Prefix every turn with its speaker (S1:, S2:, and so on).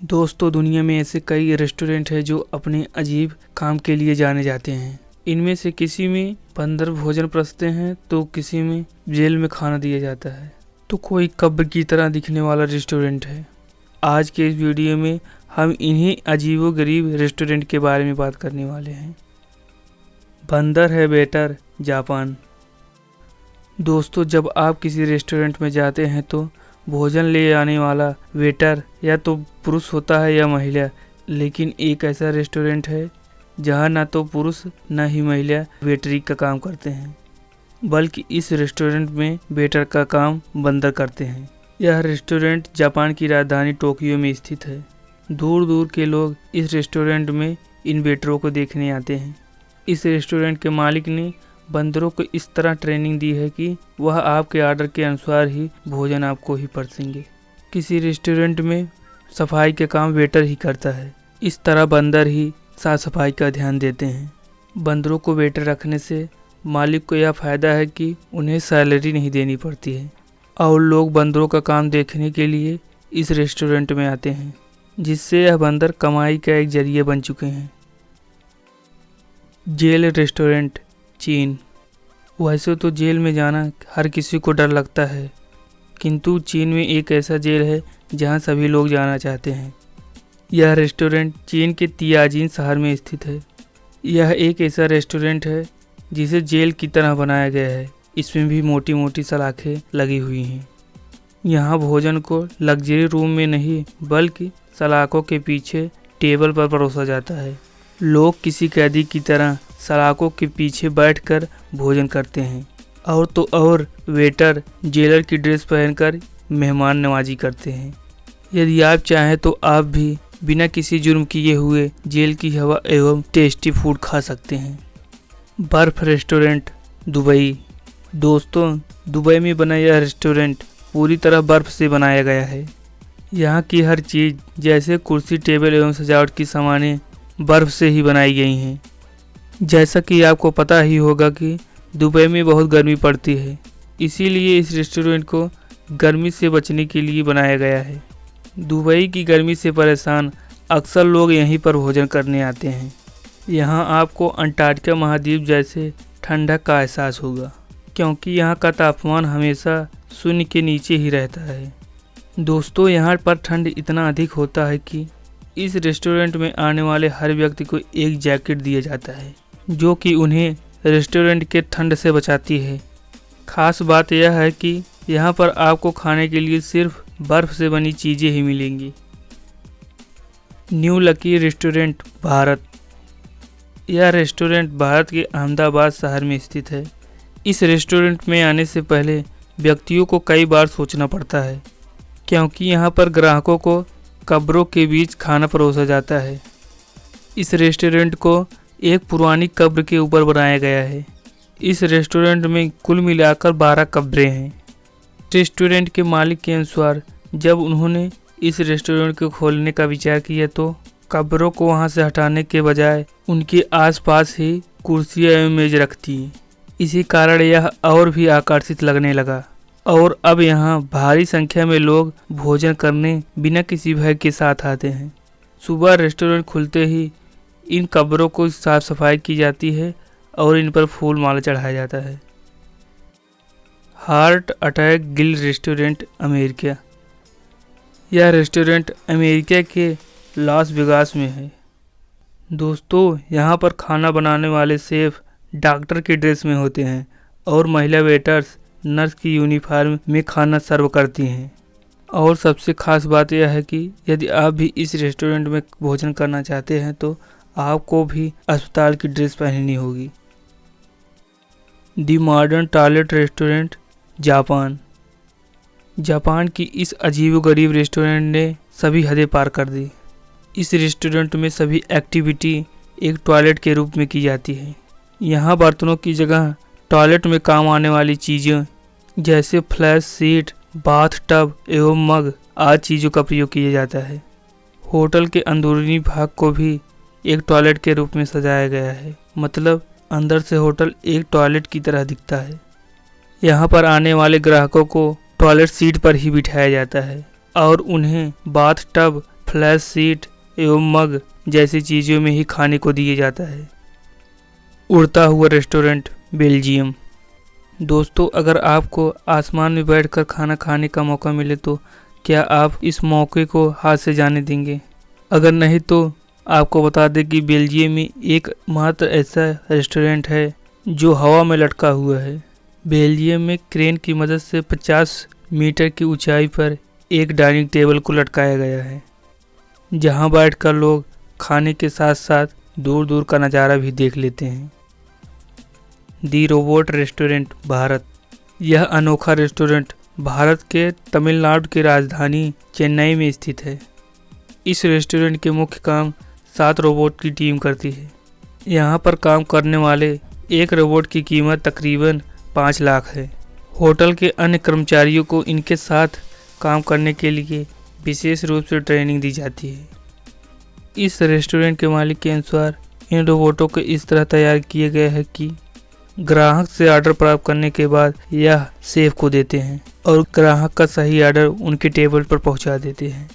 S1: दोस्तों, दुनिया में ऐसे कई रेस्टोरेंट हैं जो अपने अजीब काम के लिए जाने जाते हैं। इनमें से किसी में बंदर भोजन परसते हैं तो किसी में जेल में खाना दिया जाता है, तो कोई कब्र की तरह दिखने वाला रेस्टोरेंट है। आज के इस वीडियो में हम इन्हीं अजीबोगरीब रेस्टोरेंट के बारे में बात करने वाले हैं। बंदर है वेटर, जापान। दोस्तों, जब आप किसी रेस्टोरेंट में जाते हैं तो भोजन ले आने वाला वेटर या तो पुरुष होता है या महिला, लेकिन एक ऐसा रेस्टोरेंट है जहां ना तो पुरुष न ही महिला वेटरी का काम करते हैं, बल्कि इस रेस्टोरेंट में वेटर का काम बंदर करते हैं। यह रेस्टोरेंट जापान की राजधानी टोक्यो में स्थित है। दूर दूर के लोग इस रेस्टोरेंट में इन वेटरों को देखने आते हैं। इस रेस्टोरेंट के मालिक ने बंदरों को इस तरह ट्रेनिंग दी है कि वह आपके ऑर्डर के अनुसार ही भोजन आपको ही परसेंगे। किसी रेस्टोरेंट में सफाई का काम वेटर ही करता है। इस तरह बंदर ही साफ सफाई का ध्यान देते हैं। बंदरों को वेटर रखने से मालिक को यह फ़ायदा है कि उन्हें सैलरी नहीं देनी पड़ती है और लोग बंदरों का काम देखने के लिए इस रेस्टोरेंट में आते हैं, जिससे यह बंदर कमाई का एक जरिया बन चुके हैं। जेल रेस्टोरेंट, चीन। वैसे तो जेल में जाना हर किसी को डर लगता है, किंतु चीन में एक ऐसा जेल है जहां सभी लोग जाना चाहते हैं। यह रेस्टोरेंट चीन के तियाजिन शहर में स्थित है। यह एक ऐसा रेस्टोरेंट है जिसे जेल की तरह बनाया गया है। इसमें भी मोटी मोटी सलाखें लगी हुई हैं। यहाँ भोजन को लग्जरी रूम में नहीं बल्कि सलाखों के पीछे टेबल पर परोसा जाता है। लोग किसी कैदी की तरह सलाखों के पीछे बैठकर भोजन करते हैं और तो और वेटर जेलर की ड्रेस पहनकर मेहमान नवाजी करते हैं। यदि आप चाहें तो आप भी बिना किसी जुर्म किए हुए जेल की हवा एवं टेस्टी फूड खा सकते हैं। बर्फ रेस्टोरेंट, दुबई। दोस्तों, दुबई में बना यह रेस्टोरेंट पूरी तरह बर्फ से बनाया गया है। यहाँ की हर चीज़ जैसे कुर्सी, टेबल एवं सजावट की सामानें बर्फ से ही बनाई गई हैं। जैसा कि आपको पता ही होगा कि दुबई में बहुत गर्मी पड़ती है, इसीलिए इस रेस्टोरेंट को गर्मी से बचने के लिए बनाया गया है। दुबई की गर्मी से परेशान अक्सर लोग यहीं पर भोजन करने आते हैं। यहाँ आपको अंटार्कटिका महाद्वीप जैसे ठंडक का एहसास होगा, क्योंकि यहाँ का तापमान हमेशा शून्य के नीचे ही रहता है। दोस्तों, यहाँ पर ठंड इतना अधिक होता है कि इस रेस्टोरेंट में आने वाले हर व्यक्ति को एक जैकेट दिया जाता है, जो कि उन्हें रेस्टोरेंट के ठंड से बचाती है। खास बात यह है कि यहाँ पर आपको खाने के लिए सिर्फ बर्फ से बनी चीज़ें ही मिलेंगी। New lucky restaurant, Bharat. यह रेस्टोरेंट भारत के अहमदाबाद शहर में स्थित है। इस रेस्टोरेंट में आने से पहले व्यक्तियों को कई बार सोचना पड़ता है, क्योंकि यहाँ पर ग्राहकों को कब्रों के बीच खाना परोसा जाता है। इस रेस्टोरेंट को एक पुरानी कब्र के ऊपर बनाया गया है। इस रेस्टोरेंट में कुल मिलाकर 12 कब्रें हैं। रेस्टोरेंट के मालिक के अनुसार जब उन्होंने इस रेस्टोरेंट को खोलने का विचार किया तो कब्रों को वहां से हटाने के बजाय उनके आसपास ही कुर्सियां एवं मेज रखती। इसी कारण यह और भी आकर्षित लगने लगा और अब यहाँ भारी संख्या में लोग भोजन करने बिना किसी भय के साथ आते हैं। सुबह रेस्टोरेंट खुलते ही इन कब्रों को साफ सफाई की जाती है और इन पर फूल माला चढ़ाया जाता है। Heart attack Gill restaurant, America. यह रेस्टोरेंट अमेरिका के लास वेगास में है। दोस्तों, यहाँ पर खाना बनाने वाले शेफ डॉक्टर की ड्रेस में होते हैं और महिला वेटर्स नर्स की यूनिफॉर्म में खाना सर्व करती हैं। और सबसे खास बात यह है कि यदि आप भी इस रेस्टोरेंट में भोजन करना चाहते हैं तो आपको भी अस्पताल की ड्रेस पहननी होगी। दी modern toilet restaurant, Japan. Japan की इस अजीबोगरीब रेस्टोरेंट ने सभी हदें पार कर दी। इस रेस्टोरेंट में सभी एक्टिविटी एक टॉयलेट के रूप में की जाती है। यहाँ बर्तनों की जगह टॉयलेट में काम आने वाली चीज़ें जैसे फ्लैश सीट, बाथ टब एवं मग आदि चीज़ों का प्रयोग किया जाता है। होटल के अंदरूनी भाग को भी एक टॉयलेट के रूप में सजाया गया है, मतलब अंदर से होटल एक टॉयलेट की तरह दिखता है। यहाँ पर आने वाले ग्राहकों को टॉयलेट सीट पर ही बिठाया जाता है और उन्हें बाथ टब, फ्लैश सीट एवं मग जैसी चीज़ों में ही खाने को दिया जाता है। उड़ता हुआ रेस्टोरेंट बेल्जियम। दोस्तों, अगर आपको आसमान में बैठकर खाना खाने का मौका मिले तो क्या आप इस मौके को हाथ से जाने देंगे? अगर नहीं तो आपको बता दें कि बेल्जियम में एकमात्र ऐसा रेस्टोरेंट है जो हवा में लटका हुआ है। बेल्जियम में क्रेन की मदद से 50 मीटर की ऊंचाई पर एक डाइनिंग टेबल को लटकाया गया है, जहां बैठकर लोग खाने के साथ साथ दूर दूर का नज़ारा भी देख लेते हैं। दी रोबोट रेस्टोरेंट भारत। यह अनोखा रेस्टोरेंट भारत के तमिलनाडु की राजधानी चेन्नई में स्थित है। इस रेस्टोरेंट के मुख्य काम 7 रोबोट की टीम करती है। यहाँ पर काम करने वाले एक रोबोट की कीमत तकरीबन 5 लाख है। होटल के अन्य कर्मचारियों को इनके साथ काम करने के लिए विशेष रूप से ट्रेनिंग दी जाती है। इस रेस्टोरेंट के मालिक के अनुसार इन रोबोटों को इस तरह तैयार किया गया है कि ग्राहक से ऑर्डर प्राप्त करने के बाद यह शेफ को देते हैं और ग्राहक का सही ऑर्डर उनके टेबल पर पहुंचा देते हैं।